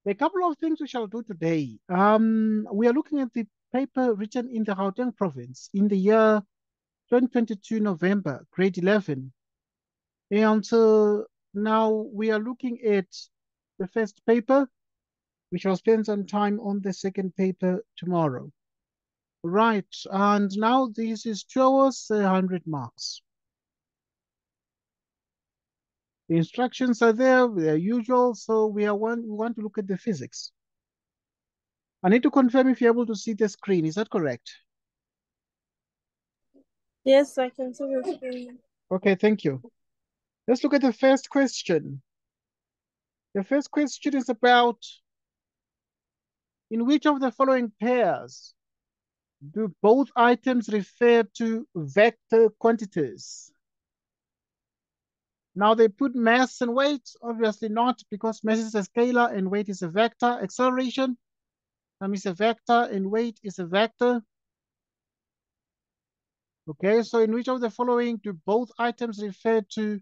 A couple of things we shall do today. We are looking at the paper written in the Gauteng province in the year 2022 November, grade 11. And now we are looking at the first paper. We shall spend some time on the second paper tomorrow. Right, and now this is 2 hours, 100 marks. The instructions are there, they're usual, so we want to look at the physics. I need to confirm if you're able to see the screen. Is that correct? Yes, I can see the screen. Okay, thank you. Let's look at the first question. The first question is about, in which of the following pairs do both items refer to vector quantities? Now they put mass and weight, obviously not, because mass is a scalar and weight is a vector. Acceleration is a vector and weight is a vector. Okay, so in which of the following do both items refer to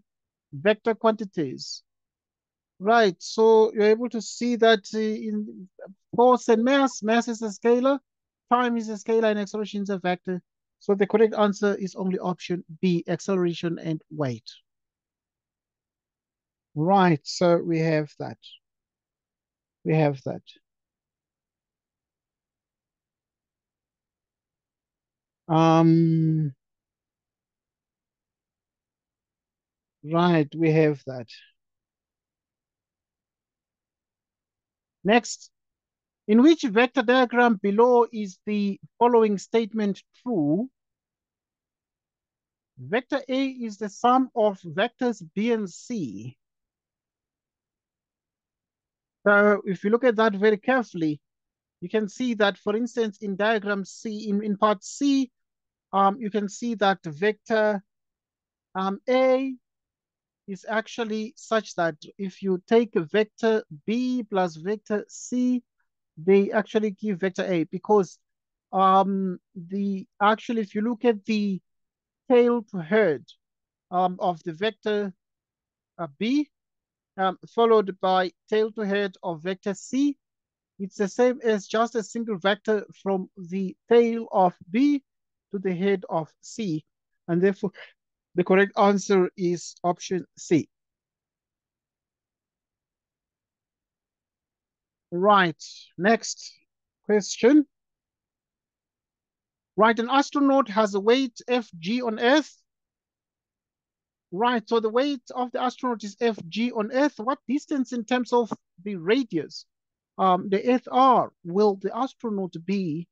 vector quantities? Right, so you're able to see that in force and mass is a scalar, time is a scalar, and acceleration is a vector. So the correct answer is only option B, acceleration and weight. Right, so we have that. We have that. Right, we have that. Next, in which vector diagram below is the following statement true? Vector A is the sum of vectors B and C. So if you look at that very carefully, you can see that, for instance, in diagram C, in part C, you can see that vector A is actually such that if you take a vector B plus vector C, they actually give vector A, because if you look at the tail to head of the vector B, followed by tail to head of vector C, it's the same as just a single vector from the tail of B to the head of C. And therefore, the correct answer is option C. Right, next question. Right, an astronaut has a weight Fg on Earth. Right, so the weight of the astronaut is Fg on Earth. What distance in terms of the radius, the Earth R, will the astronaut be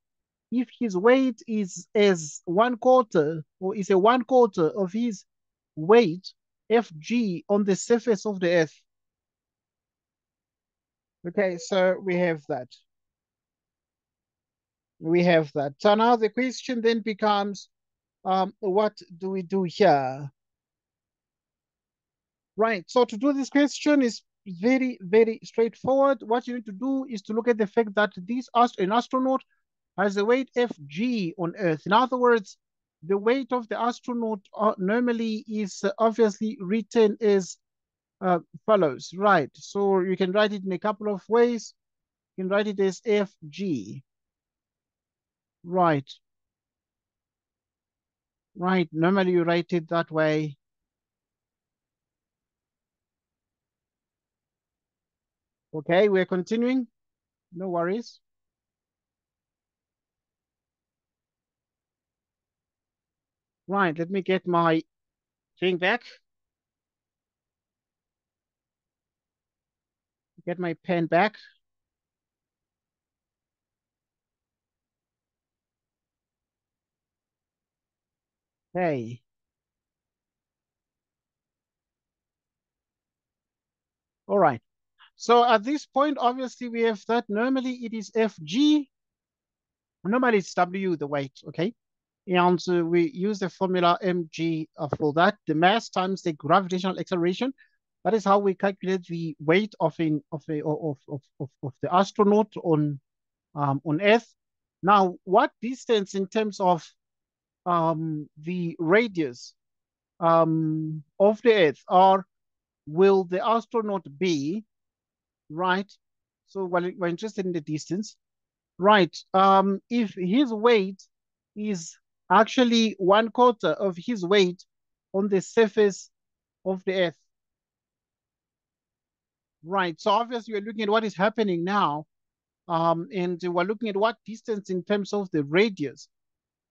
if his weight is as 1/4 or is a 1/4 of his weight Fg on the surface of the Earth? Okay, so we have that. We have that. So now the question then becomes, what do we do here? Right, so to do this question is very, very straightforward. What you need to do is to look at the fact that an astronaut has a weight Fg on Earth. In other words, the weight of the astronaut normally is obviously written as follows, right? So you can write it in a couple of ways. You can write it as Fg, right? Right, normally you write it that way. Okay, we're continuing. No worries. Right, let me get my thing back. Get my pen back. Hey. All right. So at this point, obviously, we have that normally it is Fg. Normally it's W, the weight, okay? And we use the formula mg for that, the mass times the gravitational acceleration. That is how we calculate the weight of the astronaut on Earth. Now, what distance in terms of the radius of the Earth will the astronaut be, right? So we're interested in the distance. Right. If his weight is actually 1/4 of his weight on the surface of the Earth. Right. So obviously we're looking at what is happening now. And we're looking at what distance in terms of the radius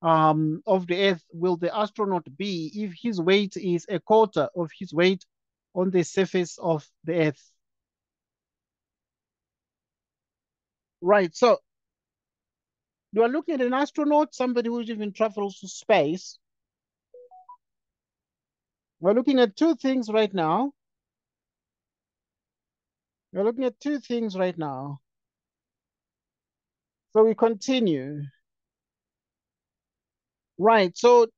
of the Earth will the astronaut be if his weight is 1/4 of his weight on the surface of the Earth. Right. So you are looking at an astronaut, somebody who even travels to space. We're looking at two things right now. We're looking at two things right now. So we continue. Right. So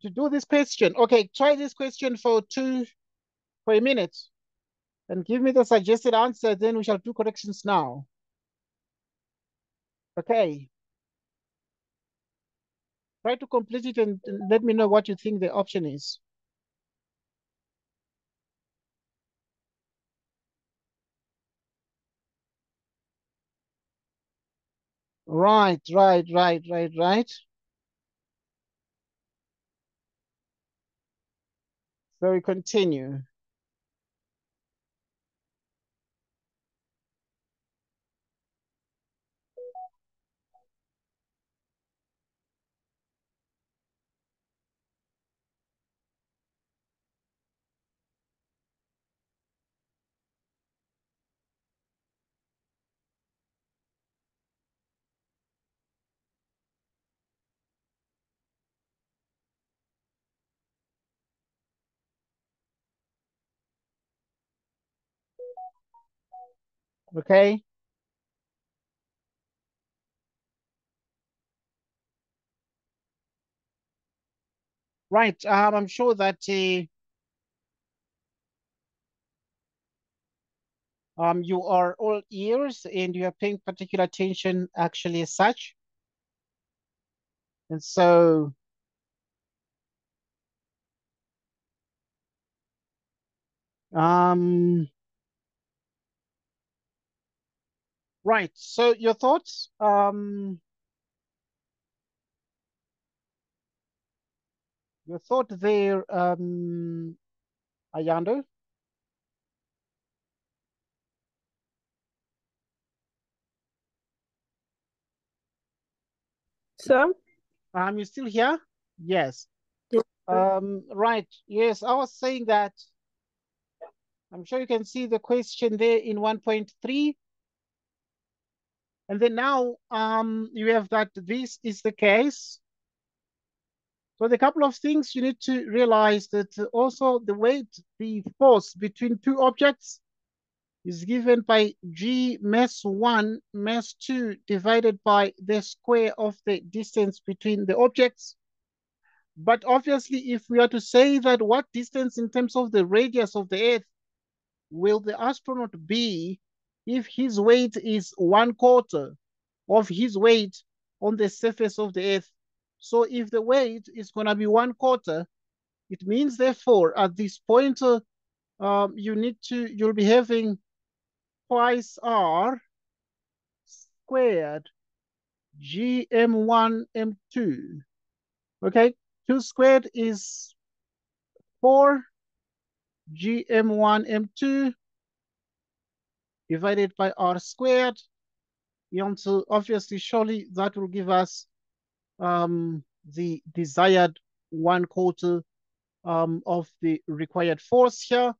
to do this question, okay, try this question for a minute and give me the suggested answer. Then we shall do corrections now. Okay. Try to complete it and let me know what you think the option is. Right, right, right, right, right. So we continue. Okay. Right. I'm sure that you are all ears and you are paying particular attention actually as such. And so, um, right. So your thoughts? Your thought there, Ayando? So, You still here? Yes. yes, Right. Yes, I was saying that I'm sure you can see the question there in 1.3. And then now you have that this is the case. So the couple of things you need to realize that also the weight, the force between two objects is given by G mass 1 mass 2 divided by the square of the distance between the objects. But obviously, if we are to say that what distance in terms of the radius of the Earth will the astronaut be if his weight is 1/4 of his weight on the surface of the Earth? So if the weight is going to be 1/4, it means therefore at this point, you'll be having twice R squared GM1 M2. Okay, 2 squared is 4 GM1 M2 divided by R squared. So obviously, surely that will give us the desired 1/4 of the required force here,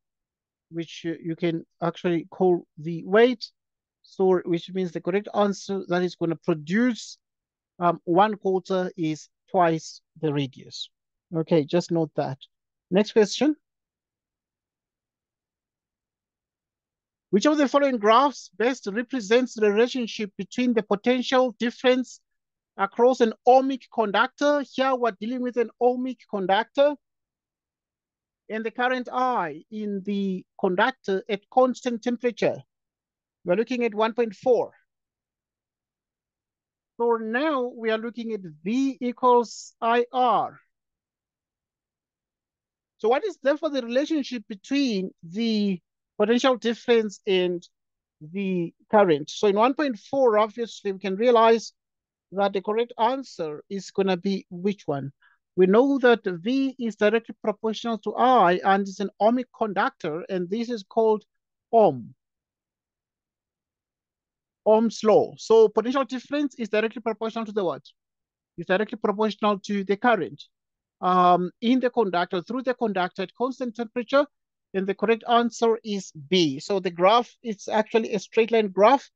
which you can actually call the weight. So, which means the correct answer that is going to produce 1/4 is twice the radius. Okay, just note that. Next question. Which of the following graphs best represents the relationship between the potential difference across an ohmic conductor? Here we're dealing with an ohmic conductor and the current I in the conductor at constant temperature. We're looking at 1.4. So now we are looking at V equals IR. So what is therefore the relationship between the potential difference and the current. So in 1.4, obviously, we can realize that the correct answer is going to be which one? We know that V is directly proportional to I and it's an ohmic conductor, and this is called Ohm, Ohm's law. So potential difference is directly proportional to the what? It's directly proportional to the current in the conductor, through the conductor at constant temperature, and the correct answer is B. So the graph is actually a straight line graph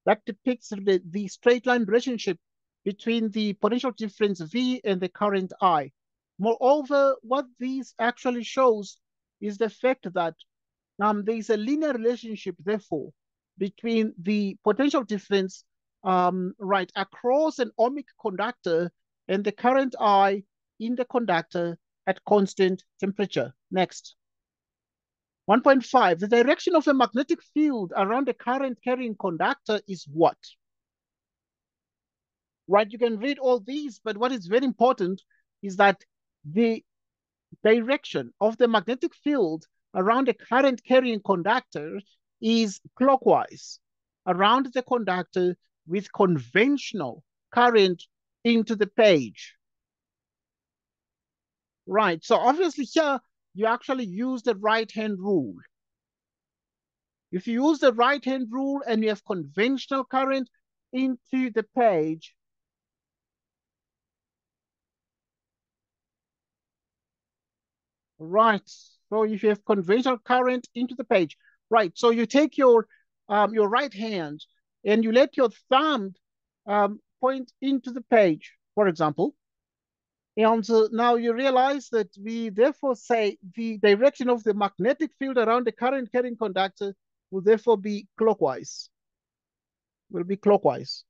that depicts the straight line relationship between the potential difference V and the current I. Moreover, what this actually shows is the fact that there is a linear relationship, therefore, between the potential difference right across an ohmic conductor and the current I in the conductor at constant temperature. Next. 1.5, the direction of a magnetic field around a current carrying conductor is what? Right, you can read all these, but what is very important is that the direction of the magnetic field around a current carrying conductor is clockwise around the conductor with conventional current into the page. Right, so obviously here, you actually use the right-hand rule. If you use the right-hand rule and you have conventional current into the page, right, so if you have conventional current into the page, right, so you take your right hand and you let your thumb point into the page, for example, and now you realize that we therefore say the direction of the magnetic field around the current carrying conductor will therefore be clockwise. Will be clockwise.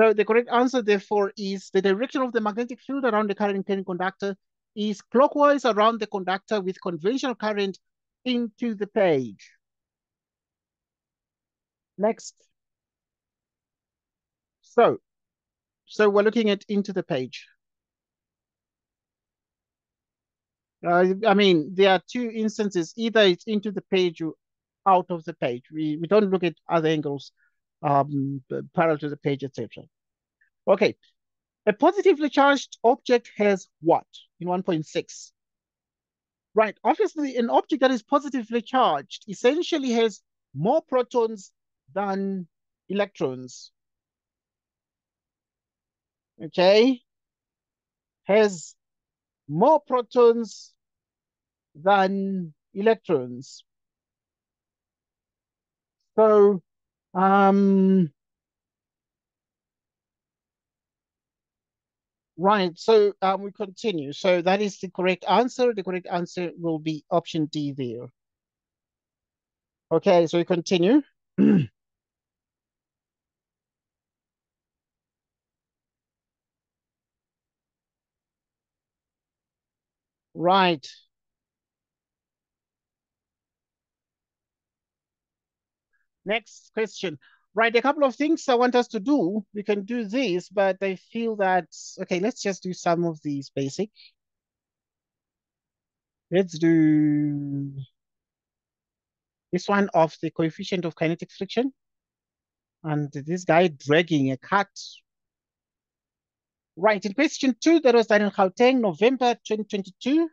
So the correct answer, therefore, is the direction of the magnetic field around the current carrying conductor is clockwise around the conductor with conventional current into the page. Next. So we're looking at into the page. I mean, there are two instances. Either it's into the page or out of the page. We don't look at other angles parallel to the page, etc. Okay. A positively charged object has what in 1.6? Right. Obviously, an object that is positively charged essentially has more protons than electrons. Okay. Has more protons than electrons. So, right. So we continue. So that is the correct answer. The correct answer will be option D there. Okay. So we continue. Right. Next question. Right, a couple of things I want us to do. We can do this, but I feel that, okay, let's just do some of these basic. Let's do this one of the coefficient of kinetic friction. And this guy dragging a cart. Right, in question 2, that was done in Gauteng, November 2022.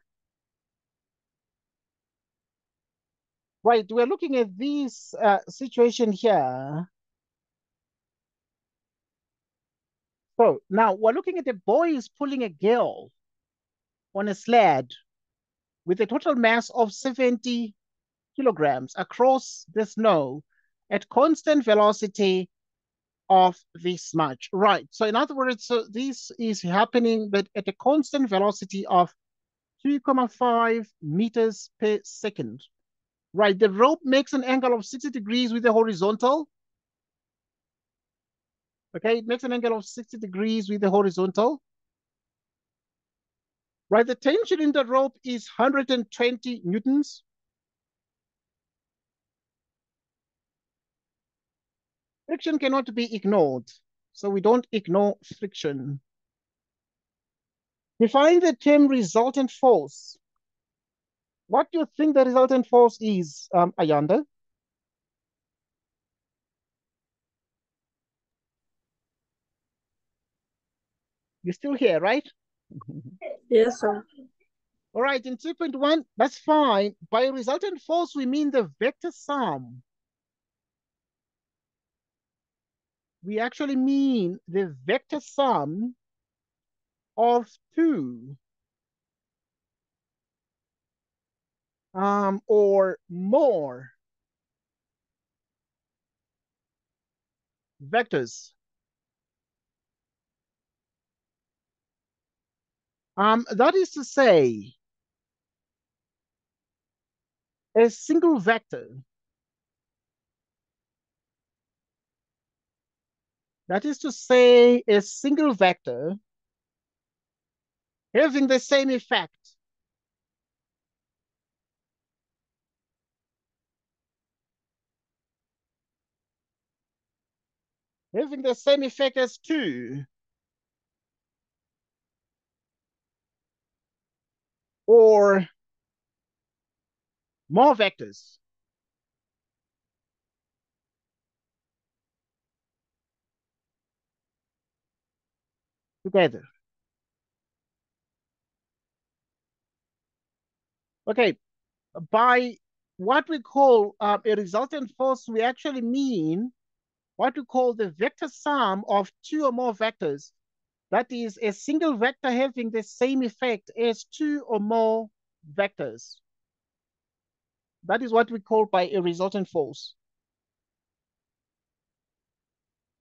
Right, we're looking at this situation here. So now we're looking at a boy is pulling a girl on a sled with a total mass of 70 kilograms across the snow at constant velocity of this much. Right. So in other words, so this is happening, but at a constant velocity of 3.5 meters per second. Right. The rope makes an angle of 60 degrees with the horizontal. Okay. It makes an angle of 60 degrees with the horizontal. Right. The tension in the rope is 120 newtons. Friction cannot be ignored. So we don't ignore friction. Define the term resultant force. What do you think the resultant force is, Ayanda? You're still here, right? Yes, sir. All right, in 2.1, that's fine. By resultant force, we mean the vector sum. We actually mean the vector sum of two or more vectors. That is to say, a single vector. That is to say, a single vector having the same effect as two or more vectors together. Okay, by what we call a resultant force, we actually mean what we call the vector sum of two or more vectors. That is a single vector having the same effect as two or more vectors. That is what we call by a resultant force.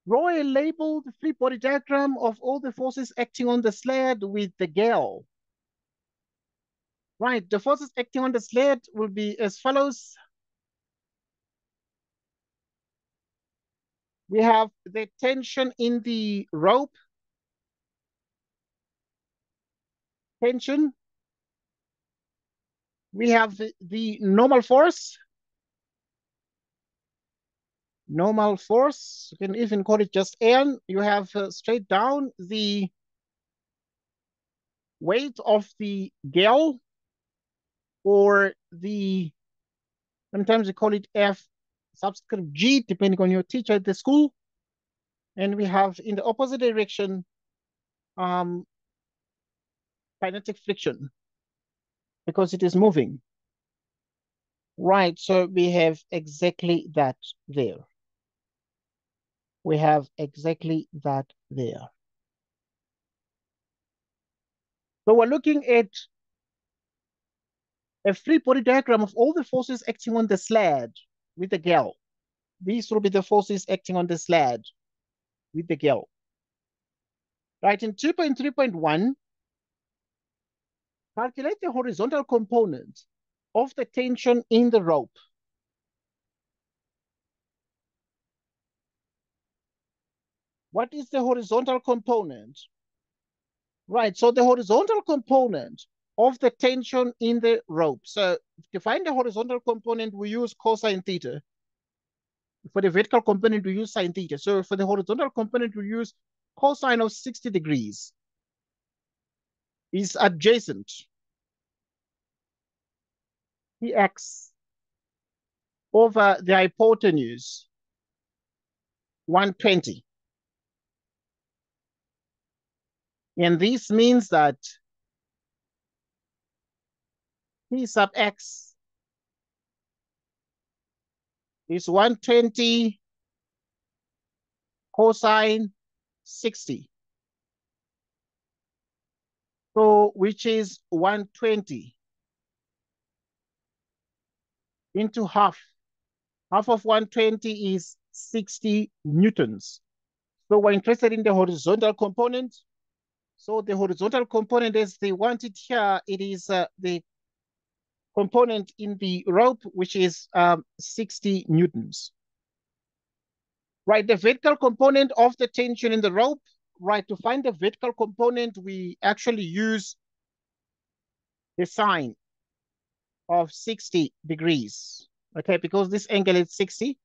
Draw a labeled free body diagram of all the forces acting on the sled with the gale. Right, the forces acting on the sled will be as follows. We have the tension in the rope, tension. We have the normal force. Normal force, you can even call it just N. You have straight down the weight of the gale, or the, sometimes we call it F subscript G, depending on your teacher at the school. And we have in the opposite direction, kinetic friction, because it is moving. Right, so we have exactly that there. We have exactly that there. So we're looking at a free body diagram of all the forces acting on the sled with the gale. These will be the forces acting on the sled with the gale. Right, in 2.3.1, calculate the horizontal component of the tension in the rope. What is the horizontal component? Right, so the horizontal component of the tension in the rope. So to find the horizontal component, we use cosine theta. For the vertical component, we use sine theta. So for the horizontal component, we use cosine of 60 degrees. Is adjacent. Px over the hypotenuse, 120. And this means that P sub x is 120 cosine 60. So which is 120 into half. Half of 120 is 60 newtons. So we're interested in the horizontal component. So the horizontal component, as they want it here, it is the component in the rope, which is 60 newtons. Right, the vertical component of the tension in the rope, right, to find the vertical component, we actually use the sine of 60 degrees, okay, because this angle is 60,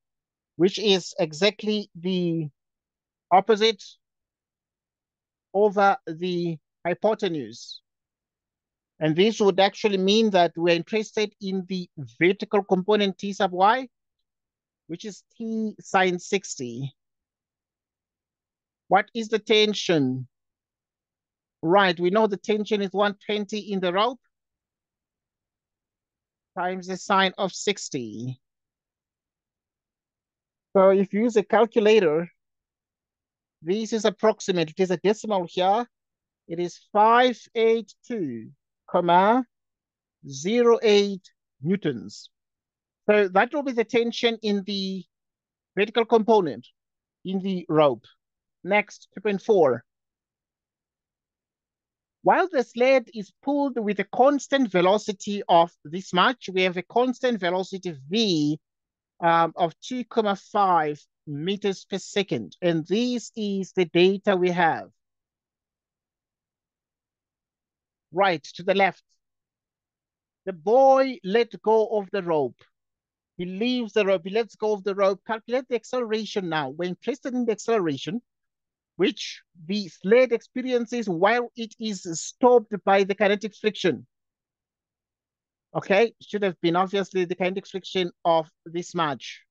which is exactly the opposite over the hypotenuse. And this would actually mean that we're interested in the vertical component T sub y, which is T sine 60. What is the tension Right, we know the tension is 120 in the rope times the sine of 60. So if you use a calculator, this is approximate. It is a decimal here. It is 582, comma, 08 newtons. So that will be the tension in the vertical component in the rope. Next, 2.4. While the sled is pulled with a constant velocity of this much, we have a constant velocity v of 2.5 meters per second. And this is the data we have. Right, to the left. The boy let go of the rope. He leaves the rope, he lets go of the rope. Calculate the acceleration now. We're interested in the acceleration, which the sled experiences while it is stopped by the kinetic friction. Okay, should have been obviously the kinetic friction of this much,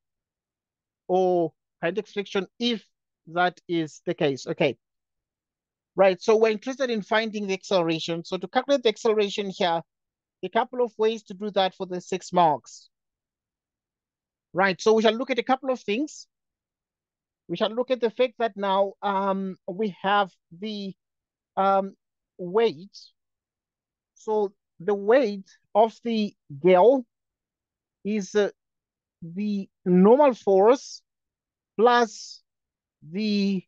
or kinetic friction if that is the case. Okay, right, so we're interested in finding the acceleration. So to calculate the acceleration here, a couple of ways to do that for the 6 marks. Right, so we shall look at a couple of things. We shall look at the fact that now we have the weight. So the weight of the girl is the normal force plus the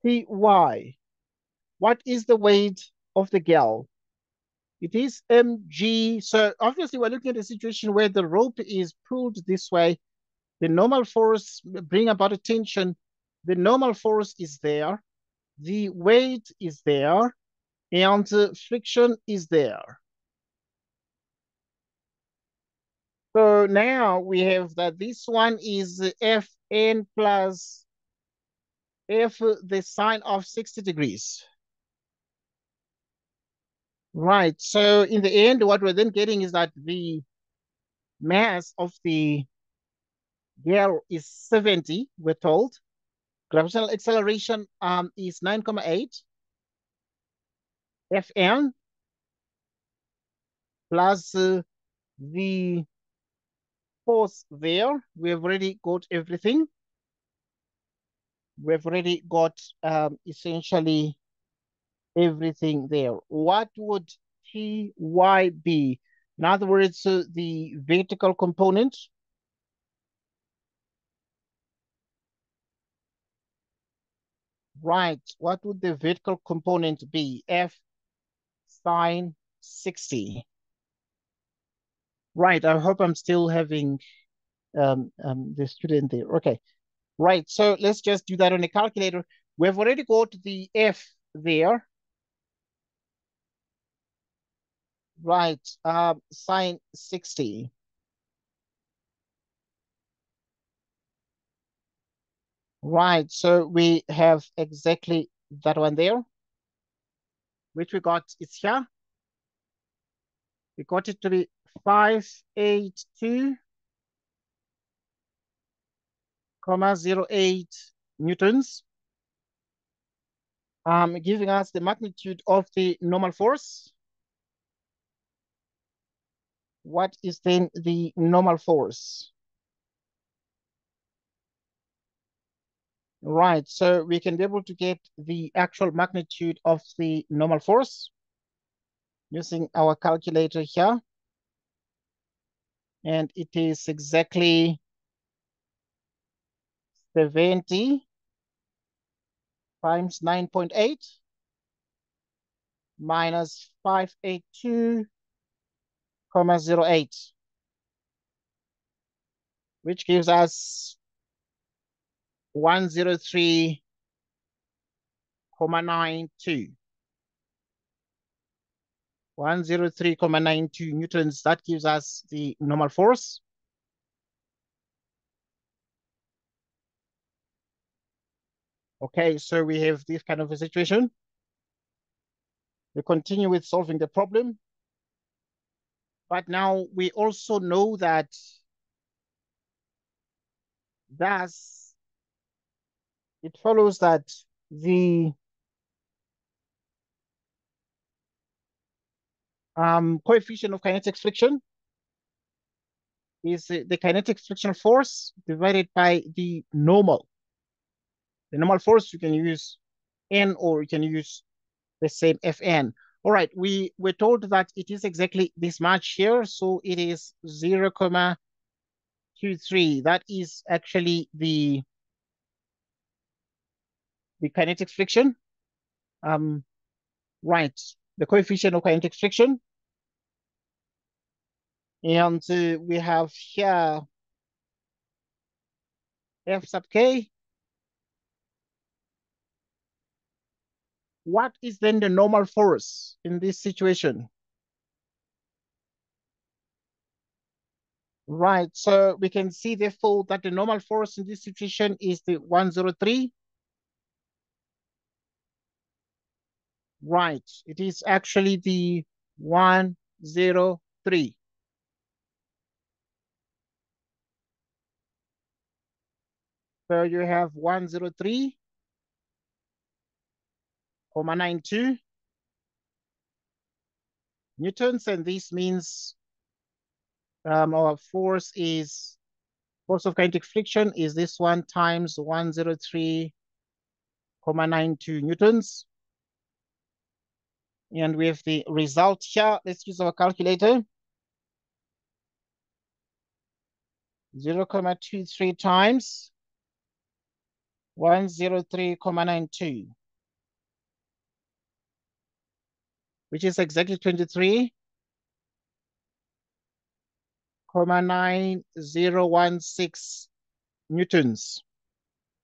Ty. What is the weight of the girl? It is mg. So obviously we're looking at a situation where the rope is pulled this way. The normal force bring about a tension. The normal force is there. The weight is there. And friction is there. So now we have that this one is Fn plus F the sine of 60 degrees. Right, so in the end, what we're then getting is that the mass of the girl is 70, we're told. Gravitational acceleration is 9.8 Fn plus the force there. We've already got everything. We've already got essentially everything there. What would Ty be? In other words, the vertical component. Right, what would the vertical component be? F sine 60. Right, I hope I'm still having the student there. Okay, right, so let's just do that on a calculator. We've already got the F there. Right, sine 60. Right, so we have exactly that one there, which we got is here. We got it to be 582, 08 newtons, giving us the magnitude of the normal force. What is then the normal force? Right, so we can be able to get the actual magnitude of the normal force using our calculator here. And it is exactly 70 times 9.8 minus 582,08, which gives us 103,92. 103,92 newtons. That gives us the normal force. Okay, so we have this kind of a situation. We continue with solving the problem. But now we also know that thus it follows that the coefficient of kinetic friction is the kinetic frictional force divided by the normal. The normal force, you can use N or you can use the same Fn. All right, we were told that it is exactly this much here. So it is 0.23. That is actually the kinetic friction. Right, the coefficient of kinetic friction. And we have here F sub k. What is then the normal force in this situation? Right, so we can see therefore that the normal force in this situation is the 103. Right, it is actually the 103. So you have 103.92 newtons, and this means our force of kinetic friction is this one times 103.92 newtons. And we have the result here. Let's use our calculator. 0.23 times 103.92, which is exactly 23.9016 newtons.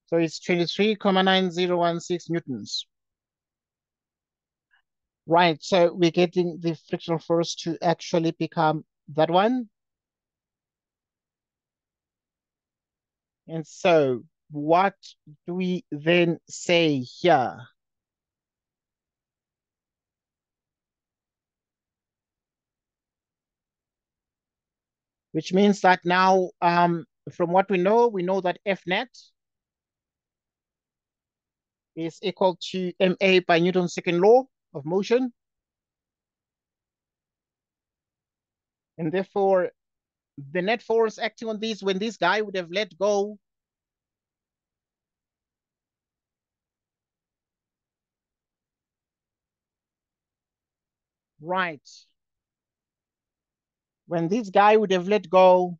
So it's 23.9016 newtons. Right, so we're getting the frictional force to actually become that one. And so what do we then say here? Which means that now, from what we know that F net is equal to ma by Newton's second law of motion. And therefore, the net force acting on this, when this guy would have let go, right, when this guy would have let go,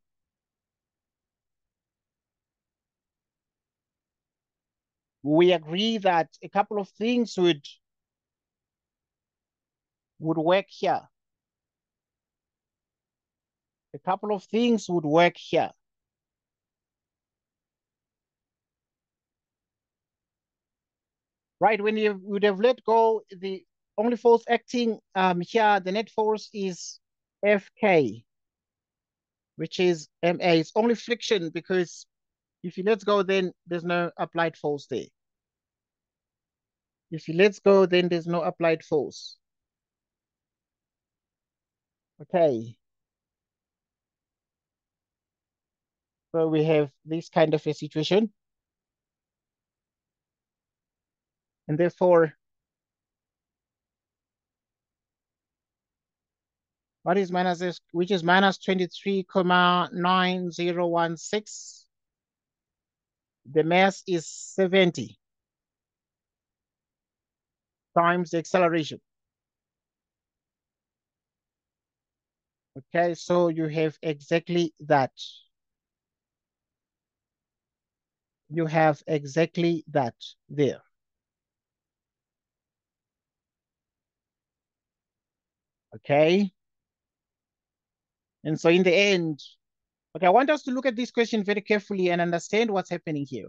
we agree that a couple of things would work here. A couple of things would work here. Right, when you would have let go, the only force acting here, the net force is Fk, which is ma. It's only friction because if you let go, then there's no applied force there. If you let go, then there's no applied force. Okay. So we have this kind of a situation. And therefore, what is minus this, which is minus 23.9016. The mass is 70 times the acceleration. Okay, so you have exactly that. You have exactly that there. Okay. And so in the end, okay, I want us to look at this question very carefully and understand what's happening here.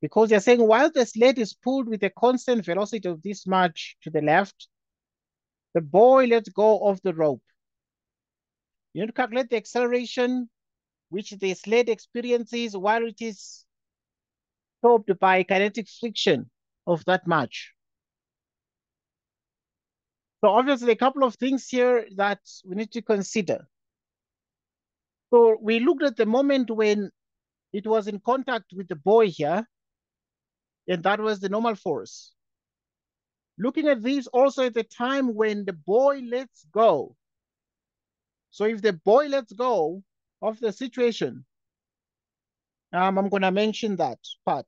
Because they're saying while the sled is pulled with a constant velocity of this much to the left, the boy lets go of the rope. You need to calculate the acceleration which the sled experiences while it is stopped by kinetic friction of that much. So obviously a couple of things here that we need to consider. So we looked at the moment when it was in contact with the boy here, and that was the normal force. Looking at these also at the time when the boy lets go. So if the boy lets go of the situation, I'm going to mention that part.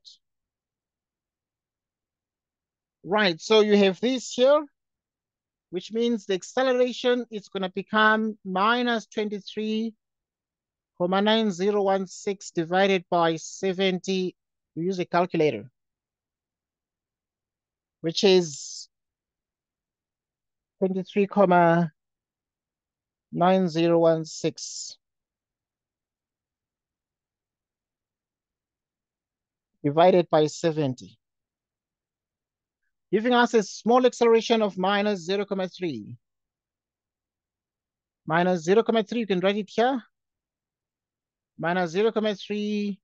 Right, so you have this here, which means the acceleration is going to become minus 23,9016 divided by 70. You use a calculator, which is 23,9016 divided by 70, giving us a small acceleration of minus 0,3. Minus 0,3, you can write it here. Minus 0,3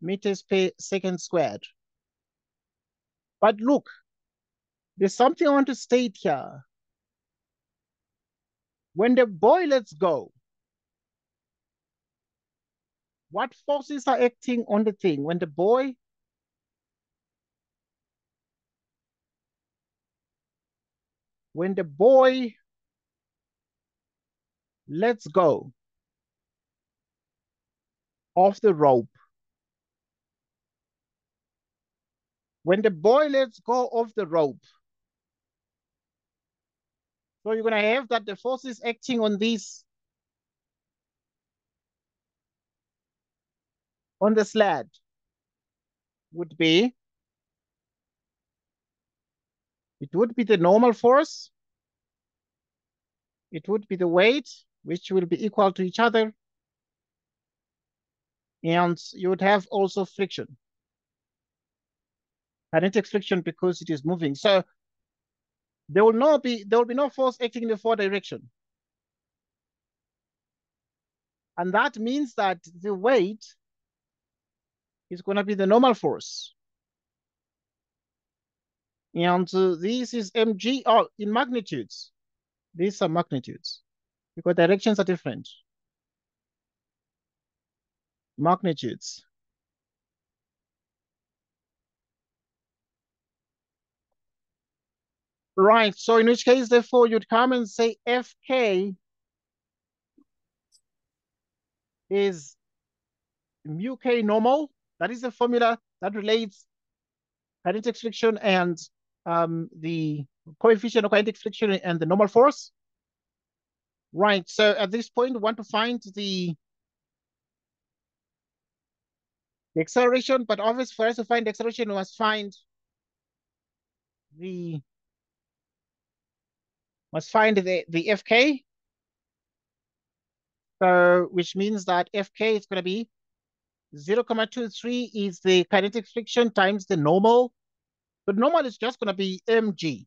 meters per second squared. But look, there's something I want to state here. When the boy lets go, what forces are acting on the thing? When the boy lets go of the rope, when the boy lets go of the rope, so you're going to have that the forces acting on this, on the sled, would be, it would be the normal force, it would be the weight, which will be equal to each other, and you would have also friction, kinetic friction, because it is moving. So there will be no force acting in the forward direction. And that means that the weight is going to be the normal force. And this is mg, in magnitudes. These are magnitudes because directions are different. Magnitudes. Right, so in which case, therefore, you'd come and say Fk is mu k normal. That is the formula that relates kinetic friction and the coefficient of kinetic friction and the normal force. Right, so at this point, we want to find the acceleration, but obviously for us to find the acceleration, we must find the Fk. So which means that Fk is going to be 0,23 is the kinetic friction times the normal. The normal is just going to be mg.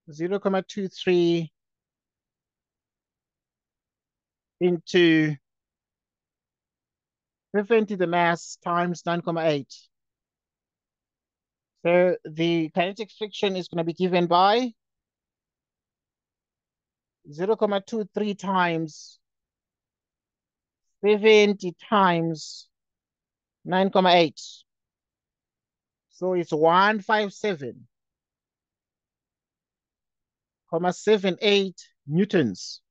0,23 into 70 the mass times 9,8. So the kinetic friction is going to be given by 0,23 times 70 times 9,8. So it's 157,78 newtons.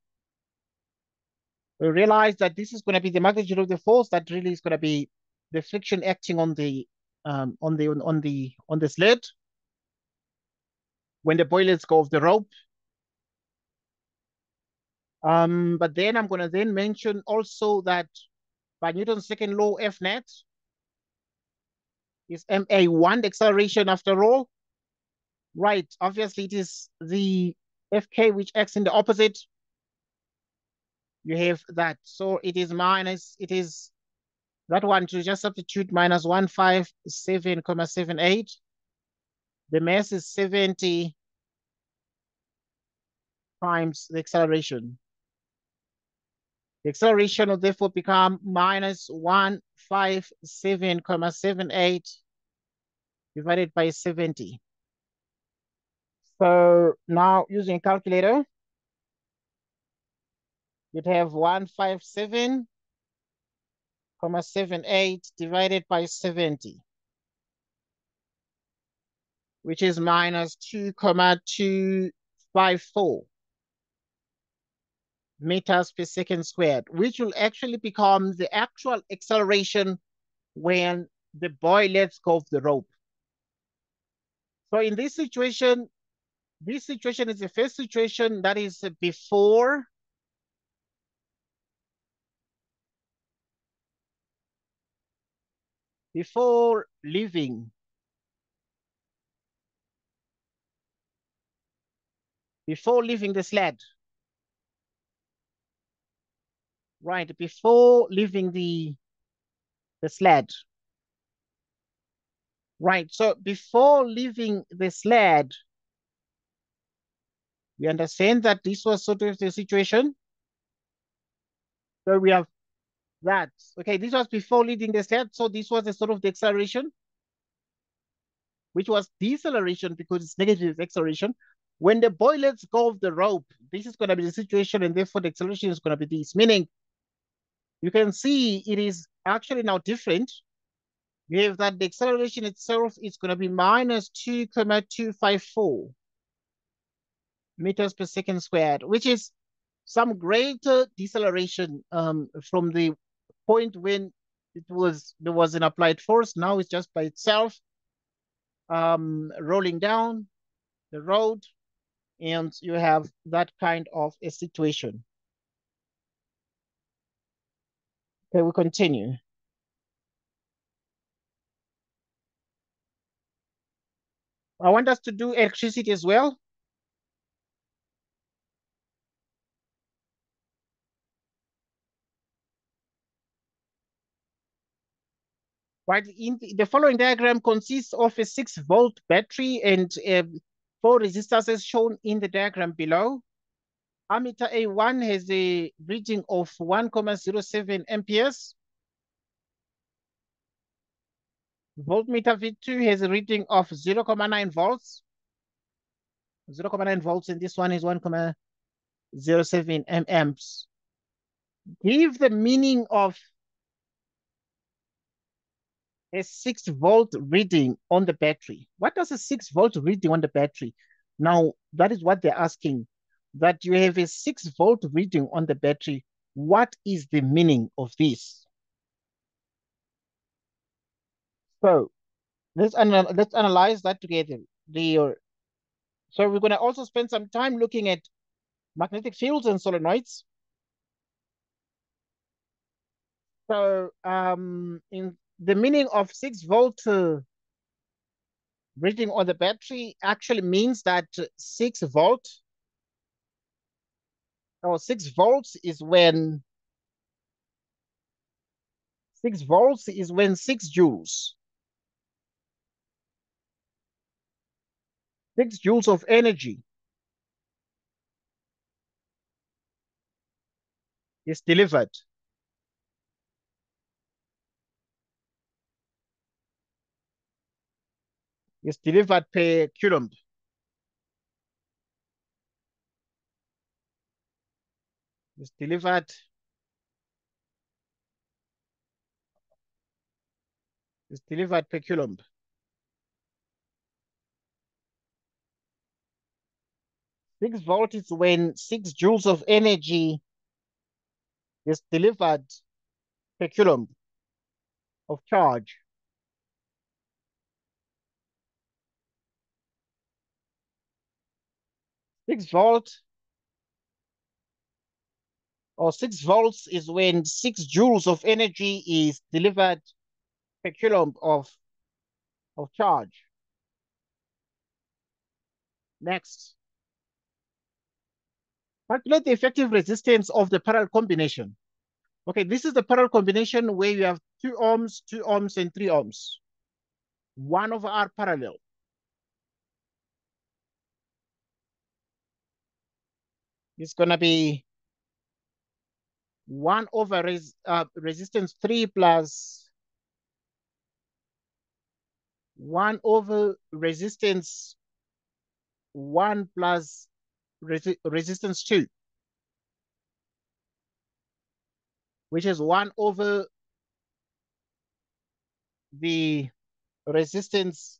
We realize that this is going to be the magnitude of the force that really is going to be the friction acting on the sled when the boy lets go of the rope. But then I'm going to then mention also that by Newton's second law, F net is ma1, the acceleration after all. Right, obviously it is the Fk which acts in the opposite. You have that. So it is that one to just substitute minus 157,78. The mass is 70 times the acceleration. The acceleration will therefore become minus 157,78 divided by 70. So now using a calculator, you'd have 157,78 divided by 70. which is minus 2,254 meters per second squared, which will actually become the actual acceleration when the boy lets go of the rope. So in this situation is the first situation, that is before leaving the sled. Right, before leaving the sled. Right, so before leaving the sled, we understand that this was sort of the situation. So we have that. Okay, this was before leaving the sled, so this was the sort of the acceleration, which was deceleration because it's negative acceleration. When the boy lets go of the rope, this is going to be the situation, and therefore the acceleration is going to be this, meaning you can see it is actually now different. You have that the acceleration itself is going to be minus 2,254 meters per second squared, which is some greater deceleration from the point when there was an applied force. Now it's just by itself rolling down the road, and you have that kind of a situation. Okay, we continue. I want us to do electricity as well. Right, the following diagram consists of a 6-volt battery and 4 resistors as shown in the diagram below. Ammeter A1 has a reading of 1,07 amperes. Voltmeter V2 has a reading of 0,9 volts. 0,9 volts, and this one is 1,07 amps. Give the meaning of a 6-volt reading on the battery. What does a 6-volt reading on the battery? Now, that is what they're asking, that you have a 6-volt reading on the battery. What is the meaning of this? So let's analyze that together. So we're going to also spend some time looking at magnetic fields and solenoids. So in the meaning of 6-volt reading on the battery actually means that 6 volt or 6 volts is when 6 joules. 6 joules of energy is delivered. Is delivered per coulomb. Is delivered per coulomb. Six volt is when 6 joules of energy is delivered per coulomb of charge. Six volt or 6 volts is when 6 joules of energy is delivered per coulomb of charge. Next, calculate the effective resistance of the parallel combination. Okay, this is the parallel combination where you have 2 ohms, 2 ohms, and 3 ohms. 1 over R parallel. It's going to be 1 over resistance 3 plus 1 over resistance 1 plus resistance 2, which is 1 over the resistance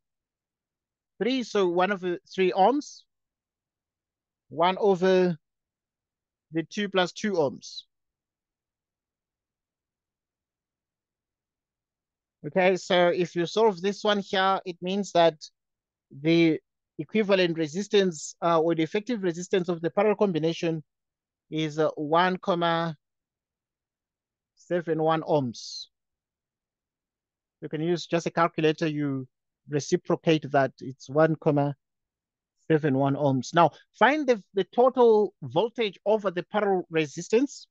3, so 1 over 3 ohms. 1 over the 2 plus 2 ohms. Okay, so if you solve this one here, it means that the equivalent resistance or the effective resistance of the parallel combination is 1,71 ohms. You can use just a calculator, you reciprocate that, it's 1,71 ohms. Now, find the total voltage over the parallel resistance.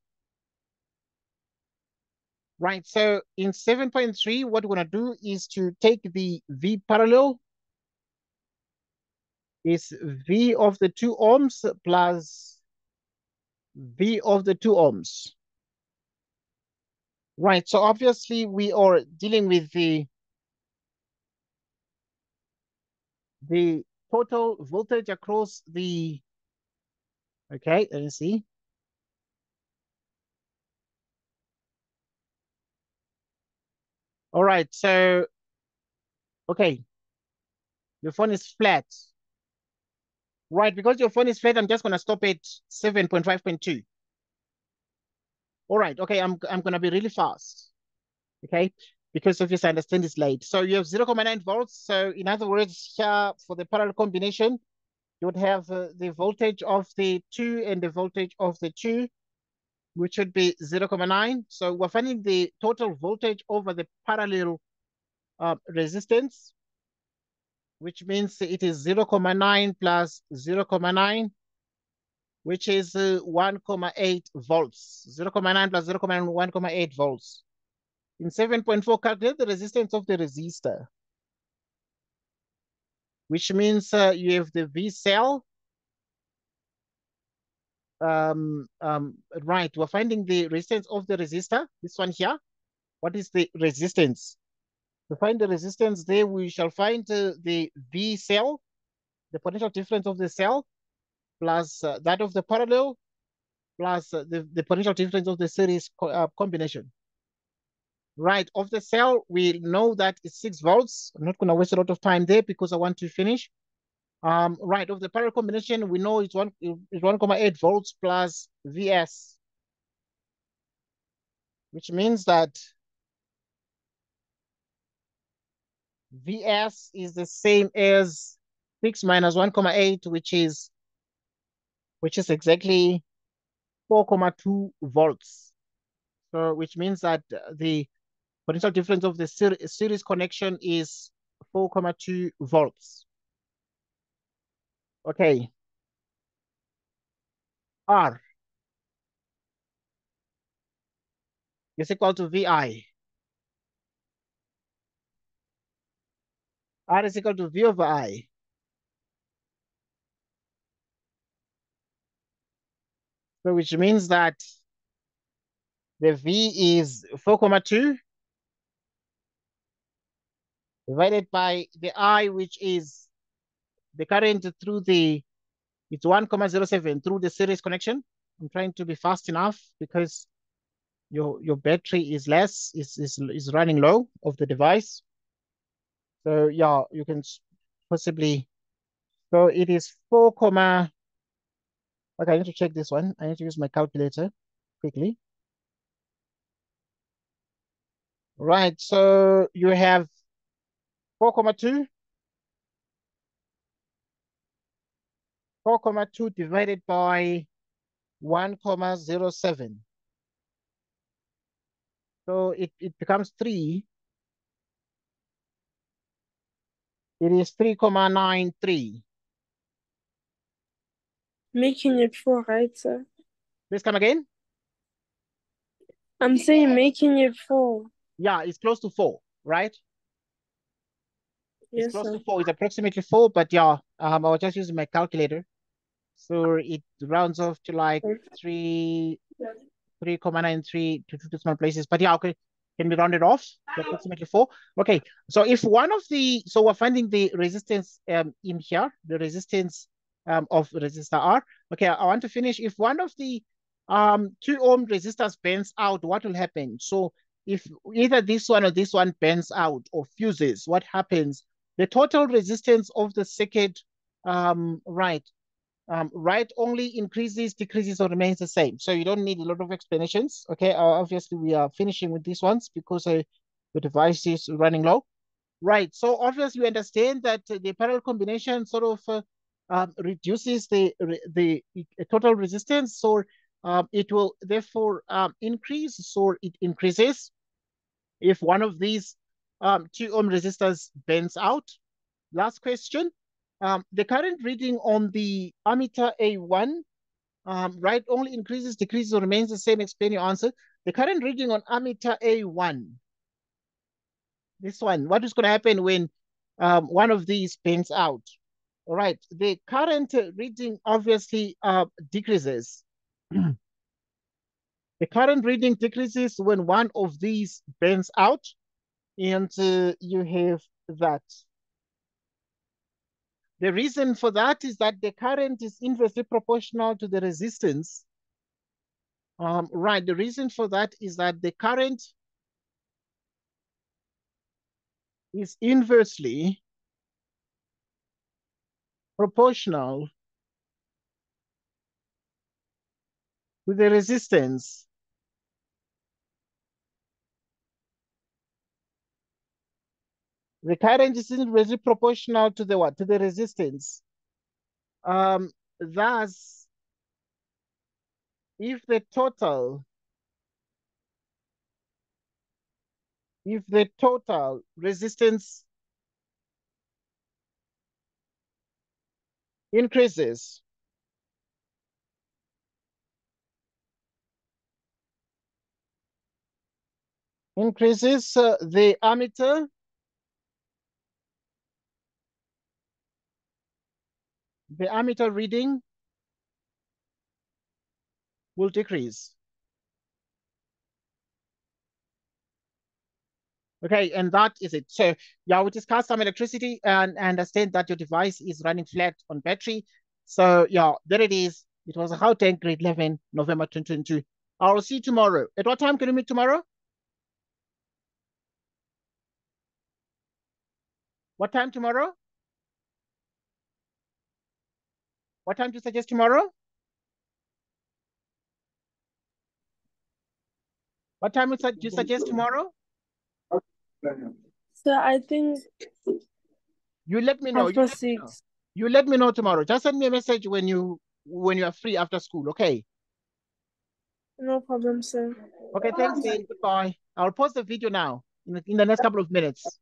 Right, so in 7.3, what we're gonna do is to take the V parallel is V of the 2 ohms plus V of the 2 ohms. Right, so obviously we are dealing with the total voltage across the, okay, let me see. All right, so, okay, your phone is flat. Right, because your phone is flat, I'm just gonna stop at 7.5.2. All right, okay, I'm gonna be really fast, okay? Because obviously I understand it's late. So you have 0.9 volts. So in other words, here for the parallel combination, you would have the voltage of the 2 and the voltage of the 2, which would be 0.9. So we're finding the total voltage over the parallel resistance, which means it is 0.9 plus 0.9, which is 1.8 volts. 0.9 plus 0.9, 1.8 volts. In 7.4, calculate the resistance of the resistor, which means you have the V cell. Right, we're finding the resistance of the resistor, this one here. What is the resistance? To find the resistance there, we shall find the V cell, the potential difference of the cell, plus that of the parallel, plus the potential difference of the series combination. Right, of the cell, we know that it's 6 volts. I'm not going to waste a lot of time there because I want to finish. Right, of the parallel combination, we know it's 1.8 volts plus Vs, which means that Vs is the same as 6 minus 1.8, which is exactly 4.2 volts. So which means that the potential difference of the series connection is 4.2 volts. Okay. R is equal to VI. R is equal to V over I. So which means that the V is 4.2 divided by the I, which is the current through the, it's 1.07 through the series connection. I'm trying to be fast enough because your battery is less, is running low of the device. So yeah, you can possibly, so it is 4, okay, I need to check this one. I need to use my calculator quickly. Right, so you have 4.2, 4.2 divided by 1.07. So it becomes 3. It is 3.93. Making it 4, right, sir? Please come again. I'm saying making it 4. Yeah, it's close to 4, right? It's Yes, close sir. to 4. It's approximately 4, but yeah, I was just using my calculator. So it rounds off to like 3.93 to 2 decimal places. But yeah, okay, can be rounded off to approximately 4. Okay, so if one of the, so we're finding the resistance in here, the resistance of resistor R. Okay, I want to finish. If one of the 2 ohm resistors burns out, what will happen? So if either this one or this one burns out or fuses, what happens? The total resistance of the circuit, right, right only increases, decreases, or remains the same. So you don't need a lot of explanations. Okay, obviously we are finishing with these ones because the device is running low. Right, so obviously we understand that the parallel combination sort of reduces the total resistance, so it will therefore increase, so it increases if one of these 2 ohm resistors bends out. Last question. The current reading on the ammeter A1, right, only increases, decreases, or remains the same. Explain your answer. The current reading on ammeter A1, this one, what is going to happen when one of these bends out? All right, the current reading obviously decreases. The current reading decreases when one of these bends out, and you have that. The reason for that is that the current is inversely proportional to the resistance. Right, the reason for that is that the current is inversely proportional to the resistance. The current is inversely proportional to the what? To the resistance. Thus, if the total resistance increases, the ammeter reading will decrease. Okay, and that is it. So yeah, we discussed some electricity and understand that your device is running flat on battery. So yeah, there it is. It was a Gauteng grade 11, November 2022. I will see you tomorrow. At what time can we meet tomorrow? What time tomorrow? What time do you suggest tomorrow? What time do you suggest tomorrow? So I think You let me know. half past 6. You let me know tomorrow. Just send me a message when you are free after school. Okay. No problem, sir. Okay. Thanks, then. Goodbye. I'll post the video now in the next couple of minutes.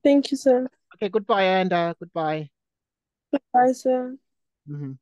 Thank you, sir. Okay. Goodbye and goodbye. Bye, sir. Mhm.